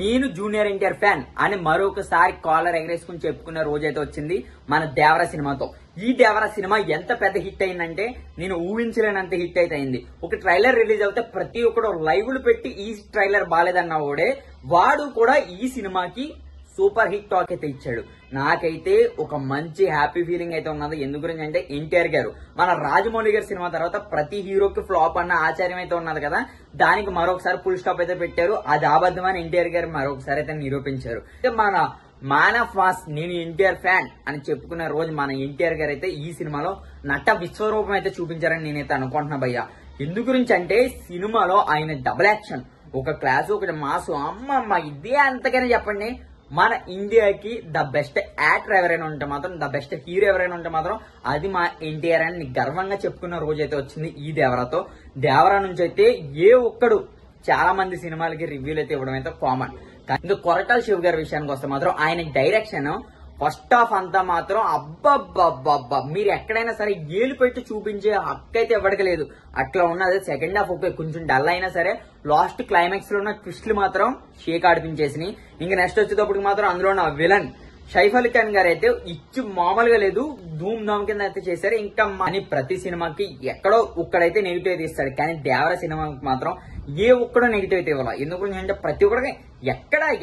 నేను junior NTR fan అని మరొకసారి కాలర్ ఎగరేసుకుని చెప్పుకున్న రోజైతే వచ్చింది మన దేవర సినిమాతో. ఈ దేవర సినిమా ఎంత పెద్ద హిట్ అయిందంటే నేను ఊహించలేనంత హిట్ అయితే అయింది. ఒక ట్రైలర్ రిలీజ్ అవుతే ప్రతి ఒక్కడు లైవ్లు పెట్టి ఈ ట్రైలర్ బాలేదన్న వాడు కూడా ఈ సినిమాకి సూపర్ హిట్ టాక్ అయితే ఇచ్చాడు. నాకైతే ఒక మంచి హ్యాపీ ఫీలింగ్ అయితే ఉన్నది. ఎందు గురించి అంటే ఎన్టీఆర్ గారు మన రాజమౌళి గారి సినిమా తర్వాత ప్రతి హీరోకి ఫ్లాప్ అన్న ఆచార్యం అయితే ఉన్నది కదా, దానికి మరొకసారి ఫుల్ స్టాప్ అయితే పెట్టారు. అది అబద్ధమని ఎన్టీఆర్ గారు మరొకసారి అయితే నిరూపించారు. మన మ్యాన్ ఆఫ్ మాస్ నేను ఎన్టీఆర్ ఫ్యాన్ అని చెప్పుకున్న రోజు మన ఎన్టీఆర్ గారు అయితే ఈ సినిమాలో నట విశ్వరూపం అయితే చూపించారని నేనైతే అనుకుంటున్నా భయ్య. ఎందు గురించి అంటే సినిమాలో ఆయన డబుల్ యాక్షన్, ఒక క్లాసు ఒకటి మాసు, అమ్మమ్మ ఇదే అంతకనే చెప్పండి. మన ఇండియాకి ద బెస్ట్ యాక్టర్ ఎవరైనా ఉంటే మాత్రం, ద బెస్ట్ హీరో ఎవరైనా ఉంటే మాత్రం అది మా ఎన్టీఆర్ అని గర్వంగా చెప్పుకున్న రోజు అయితే వచ్చింది ఈ దేవరాతో. దేవరా నుంచి అయితే ఏ ఒక్కడు చాలా మంది సినిమాలకి రివ్యూలు అయితే ఇవ్వడం అయితే కామన్. ఇంకా కొరటాల శివ గారి విషయానికి వస్తే మాత్రం ఆయన డైరెక్షన్ ఫస్ట్ హాఫ్ అంతా మాత్రం అబ్బబ్బబ్బబ్బా మీరు ఎక్కడైనా సరే ఏలు పెట్టి చూపించే హక్కు అయితే ఇవ్వడలేదు. అట్లా ఉన్నది. సెకండ్ హాఫ్ ఓకే కొంచెం డల్ అయినా సరే లాస్ట్ క్లైమాక్స్ లో ఉన్న ట్విస్ట్లు మాత్రం షేక్ ఆడిపించేసినాయి. ఇంకా నెక్స్ట్ వచ్చేటప్పటికి మాత్రం అందులో ఉన్న విలన్ సైఫ్ అలీ ఖాన్ గారు అయితే ఇచ్చి మామూలుగా లేదు, ధూమ్ ధామ్ కింద అయితే చేశారు. ఇంకా అని ప్రతి సినిమాకి ఎక్కడో ఒక్కడైతే నెగిటివ్ అయితే ఇస్తాడు, కానీ దేవర సినిమాకి మాత్రం ఏ ఒక్కడో నెగిటివ్ అయితే ఇవ్వాలి. ఎందుకంటే ప్రతి ఒక్కడికి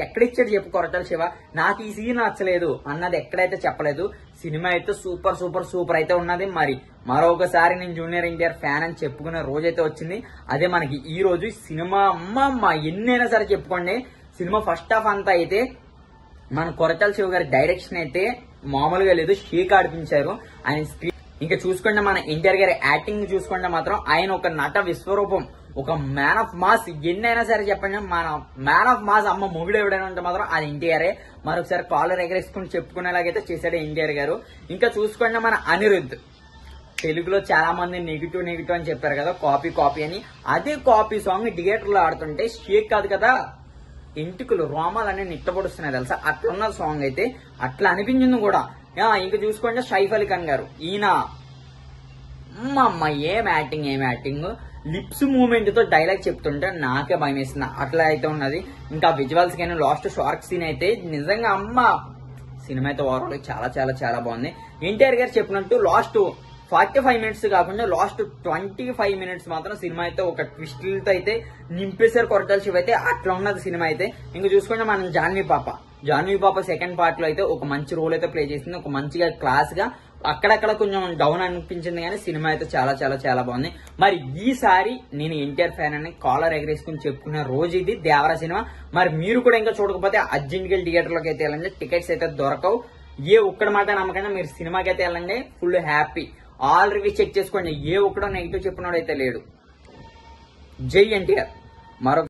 ఎక్కడిచ్చాడు చెప్పు కొరటాల శివ, నాకు ఈ సీన్ నచ్చలేదు అన్నది ఎక్కడైతే చెప్పలేదు. సినిమా అయితే సూపర్ సూపర్ సూపర్ అయితే ఉన్నది. మరి మరొకసారి నేను జూనియర్ ఎన్టీఆర్ ఫ్యాన్ అని చెప్పుకునే రోజైతే వచ్చింది. అదే మనకి ఈ రోజు సినిమా అమ్మమ్మ ఎన్నైనా సరే చెప్పుకోండి. సినిమా ఫస్ట్ హాఫ్ అంతా అయితే మన కొరటాల శివ గారి డైరెక్షన్ అయితే మామూలుగా లేదు, షేక్ ఆడిపించారు. ఆయన స్క్రీన్ ఇంకా చూసుకుంటే మన ఎన్టీఆర్ గారి యాక్టింగ్ చూసుకుంటే మాత్రం ఆయన ఒక నట విశ్వరూపం, ఒక మ్యాన్ ఆఫ్ మాస్. ఎన్నైనా సరే చెప్పండి, మన మ్యాన్ ఆఫ్ మాస్ అమ్మ మొగుడు ఎవడైనా ఉంటే మాత్రం అది ఎన్టీఆరే. మరొకసారి కాలర్ ఎగరేసుకుని చెప్పుకునేలాగైతే చేశాడు ఎన్టీఆర్ గారు. ఇంకా చూసుకుంటే మన అనిరుద్ధ్ తెలుగులో చాలా మంది నెగిటివ్ అని చెప్పారు కదా, కాపీ అని. అదే కాపీ సాంగ్ థియేటర్ లో ఆడుతుంటే షేక్ కాదు కదా, ఎంటుకలు రోమాలన్నీ నిట్టబొడుస్తున్నాయి తెలుసా, అట్లున్న సాంగ్ అయితే అట్లా అనిపించింది కూడా. ఇంకా చూసుకోండి సైఫ్ అలీ ఖాన్ గారు, ఈయన అమ్మ ఏం యాక్టింగ్, లిప్స్ మూవ్మెంట్ తో డైలాగ్ చెప్తుంటే నాకే భయం వేస్తుంది. అట్లా అయితే ఉన్నది. ఇంకా విజువల్స్ కానీ లాస్ట్ షార్క్ సీన్ అయితే నిజంగా అమ్మ సినిమా అయితే ఓవరాల్ చాలా చాలా చాలా బాగుంది. ఎన్టీఆర్ గారు చెప్పినట్టు లాస్ట్ 45 మినిట్స్ కాకుండా లాస్ట్ 25 మినిట్స్ మాత్రం సినిమా అయితే ఒక ట్విస్ట్లతో అయితే నింపేశారు కొరటాల శివ అయితే. అట్లా ఉన్నది సినిమా అయితే. ఇంకా చూసుకుంటే మనం జాన్వీ పాప సెకండ్ పార్ట్ లో అయితే ఒక మంచి రోల్ అయితే ప్లే చేసింది. ఒక మంచిగా క్లాస్ గా అక్కడక్కడ కొంచెం డౌన్ అనిపించింది, కానీ సినిమా అయితే చాలా చాలా చాలా బాగుంది. మరి ఈసారి నేను ఎన్టీఆర్ ఫ్యాన్ అని కాలర్ ఎగరేసుకుని చెప్పుకున్న రోజు ఇది దేవర సినిమా. మరి మీరు కూడా ఇంకా చూడకపోతే అర్జెంట్ గా థియేటర్ లోకి అయితే వెళ్ళండి, టికెట్స్ అయితే దొరకవు. ఏ ఒక్కడి మాట నమ్మకంగా మీరు సినిమాకి అయితే వెళ్ళండి, full happy. All reviews check చేసుకోండి, ఏ ఒక్కడో నెగిటివ్ చెప్పినోడైతే లేడు. జై ఎన్టీఆర్. మరో